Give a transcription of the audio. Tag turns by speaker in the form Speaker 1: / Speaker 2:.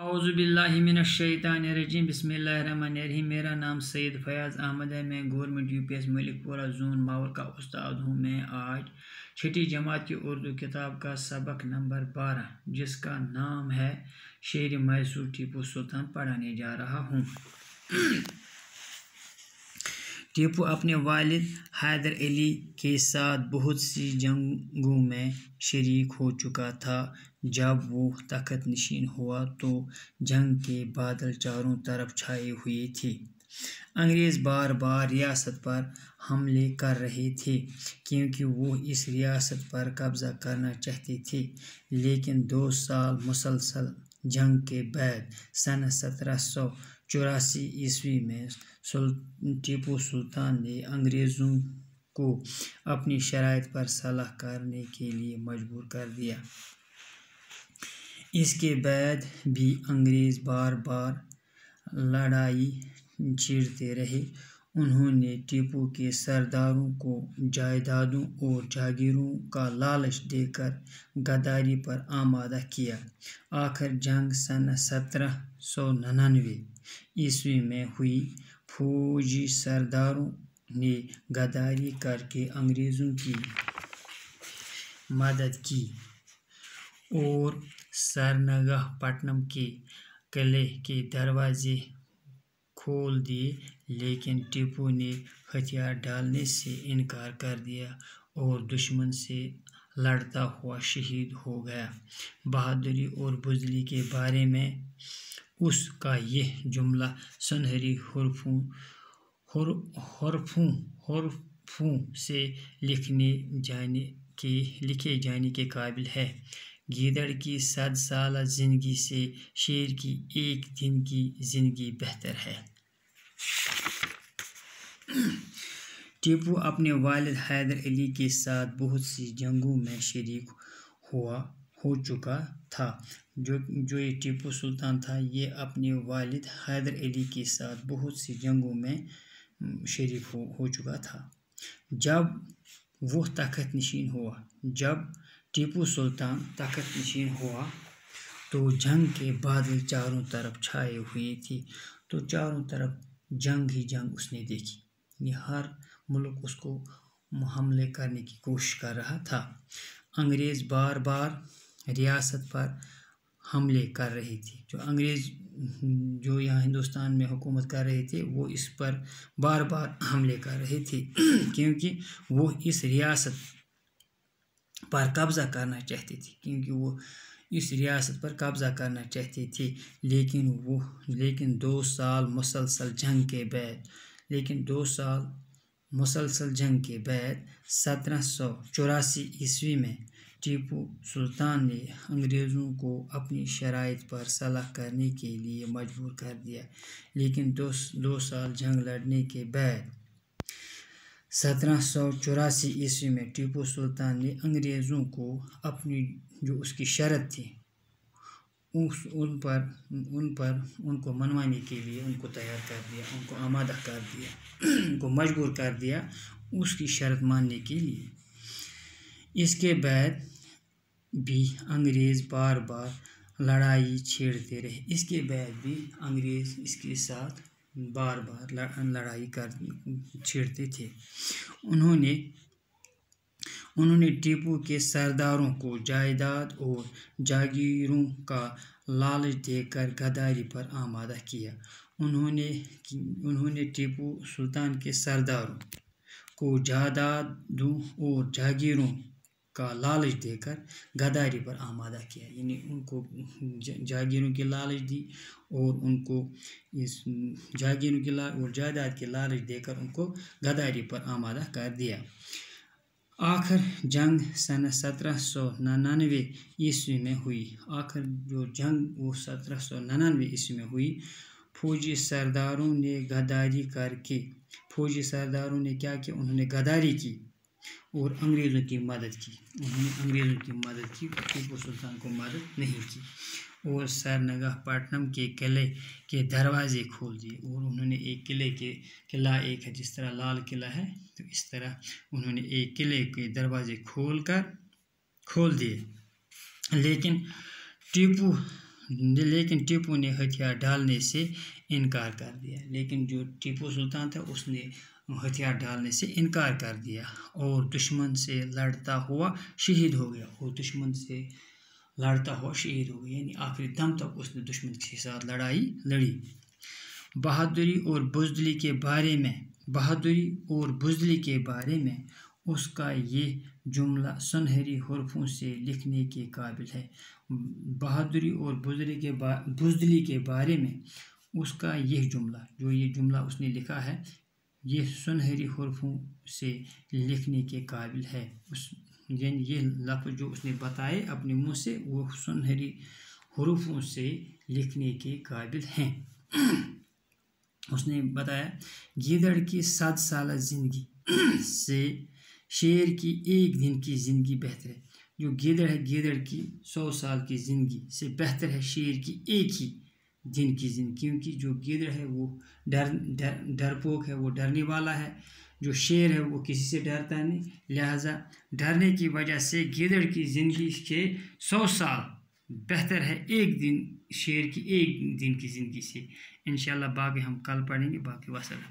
Speaker 1: اعوذ باللہ من الشیطان الرجیم بسم اللہ الرحمن الرحیم۔ میرا نام سید فیاض احمد ہے۔ میں گورنمنٹ UPS ملک پورہ زون ماور کا استاد ہوں۔ میں آج چھٹی جماعت کی اردو کتاب کا سبق نمبر 12 جس کا نام ہے شیر میسور ٹیپو سلطان پڑھانے جا رہا ہوں۔ ٹیپو اپنے والد حیدر علی کے ساتھ بہت سی جنگوں میں شریک ہو چکا تھا۔ جب وہ تخت نشین ہوا تو جنگ کے بادل چاروں طرف چھائے ہوئے تھے۔ انگریز بار بار ریاست پر حملے کر رہے تھے کیونکہ وہ اس ریاست پر قبضہ کرنا چاہتے تھے، لیکن 2 سال مسلسل جنگ کے بعد سن 1784 عیسوی میں ٹیپو سلطان نے انگریزوں کو اپنی شرائط پر صلح کرنے کے لیے مجبور کر دیا۔ اس کے بعد بھی انگریز بار بار لڑائی چھیڑتے رہے۔ انہوں نے ٹیپو کے سرداروں کو جائیدادوں اور جاگیروں کا لالچ دے کر غداری پر آمادہ کیا۔ آخر جنگ سن 1799 عیسوی میں ہوئی۔ فوجی سرداروں نے غداری کر کے انگریزوں کی مدد کی اور سرنگا پٹم کے قلعے کے دروازے کھول دیے، لیکن ٹیپو نے ہتھیار ڈالنے سے انکار کر دیا اور دشمن سے لڑتا ہوا شہید ہو گیا۔ بہادری اور بزدلی کے بارے میں اس کا یہ جملہ سنہری حروفوں سے لکھے جانے کے قابل ہے۔ گیدڑ کی 100 سالہ زندگی سے شیر کی ایک دن کی زندگی بہتر ہے۔ ٹیپو اپنے والد حیدر علی کے ساتھ بہت سی جنگوں میں شریک ہو چکا تھا۔ جو یہ ٹیپو سلطان تھا یہ اپنے والد حیدر علی کے ساتھ بہت سی جنگوں میں شریک ہو چکا تھا۔ جب وہ تخت نشین ہوا تو جنگ کے بادل چاروں طرف چھائے ہوئے تھے۔ تو چاروں طرف جنگ ہی جنگ اس نے دیکھی، یعنی ہر ملک اس کو حملے کرنے کی کوشش کر رہا تھا۔ انگریز بار بار ریاست پر حملے کر رہے تھے۔ جو انگریز جو یہاں ہندوستان میں حکومت کر رہے تھے وہ اس پر بار بار حملے کر رہے تھے کیونکہ وہ اس ریاست پر قبضہ کرنا چاہتے تھے، لیکن 2 سال مسلسل جنگ کے بعد 1784 عیسوی میں ٹیپو سلطان نے انگریزوں کو اپنی شرائط پر صلح کرنے کے لیے مجبور کر دیا، لیکن 2 سال جنگ لڑنے کے بعد 1784 عیسوی میں ٹیپو سلطان نے انگریزوں کو اپنی جو اس کی شرط تھی ان کو منوانے کے لیے ان کو تیار کر دیا، ان کو آمادہ کر دیا، ان کو مجبور کر دیا اس کی شرط ماننے کے لیے۔ اس کے بعد بھی انگریز بار بار لڑائی چھیڑتے رہے۔ اس کے بعد بھی انگریز اس کے ساتھ بار بار لڑائی چھیڑتے تھے۔ انہوں نے ٹیپو کے سرداروں کو جائیداد اور جاگیروں کا لالچ دے کر غداری پر آمادہ کیا۔ انہوں نے ٹیپو سلطان کے سرداروں کو جائیدادوں اور جاگیروں کا لالچ دے کر غداری پر آمادہ کیا، یعنی ان کو جاگیروں کی لالچ دی اور ان کو جاگیروں کی اور جائیداد کی لالچ دے کر ان کو غداری پر آمادہ کر دیا۔ آخر جنگ سن 1799 عیسوی میں ہوئی۔ وہ 1799 عیسوی میں ہوئی۔ فوجی سرداروں نے کیا کیا؟ انہوں نے غداری کی اور انگریزوں کی مدد کی۔ ٹیپو سلطان کو مدد نہیں کی اور سرنگا پٹم کے قلعے کے دروازے کھول دیے۔ اور انہوں نے ایک قلعہ ایک ہے، جس طرح لال قلعہ ہے تو اس طرح انہوں نے ایک قلعے کے دروازے کھول دیے، لیکن ٹیپو لیکن ٹیپو نے ہتھیار ڈالنے سے انکار کر دیا، لیکن جو ٹیپو سلطان تھا اس نے ہتھیار ڈالنے سے انکار کر دیا اور دشمن سے لڑتا ہوا شہید ہو گیا، یعنی آخری دم تک اس نے دشمن کے ساتھ لڑائی لڑی۔ بہادری اور بزدلی کے بارے میں اس کا یہ جملہ سنہری حروفوں سے لکھنے کے قابل ہے۔ بہادری اور بزدلی کے بارے میں اس کا یہ جملہ اس نے لکھا ہے، یہ سنہری حروفوں سے لکھنے کے قابل ہے، یعنی یہ لفظ جو اس نے بتائے اپنے منہ سے وہ سنہری حروفوں سے لکھنے کے قابل ہیں۔ اس نے بتایا گیدڑ کی 100 سالہ زندگی سے شیر کی ایک دن کی زندگی بہتر ہے۔ جو گیدڑ ہے، گیدڑ کی 100 سال کی زندگی سے بہتر ہے شیر کی ایک ہی دن کی زندگی، کیونکہ جو گیدڑ ہے وہ ڈرپوک ہے، وہ ڈرنے والا ہے، جو شیر ہے وہ کسی سے ڈرتا نہیں، لہذا ڈرنے کی وجہ سے گیدڑ کی زندگی کے 100 سال بہتر ہے ایک دن شیر کی ایک دن کی زندگی سے۔ انشاءاللہ باقی ہم کل پڑھیں گے، باقی وسلام۔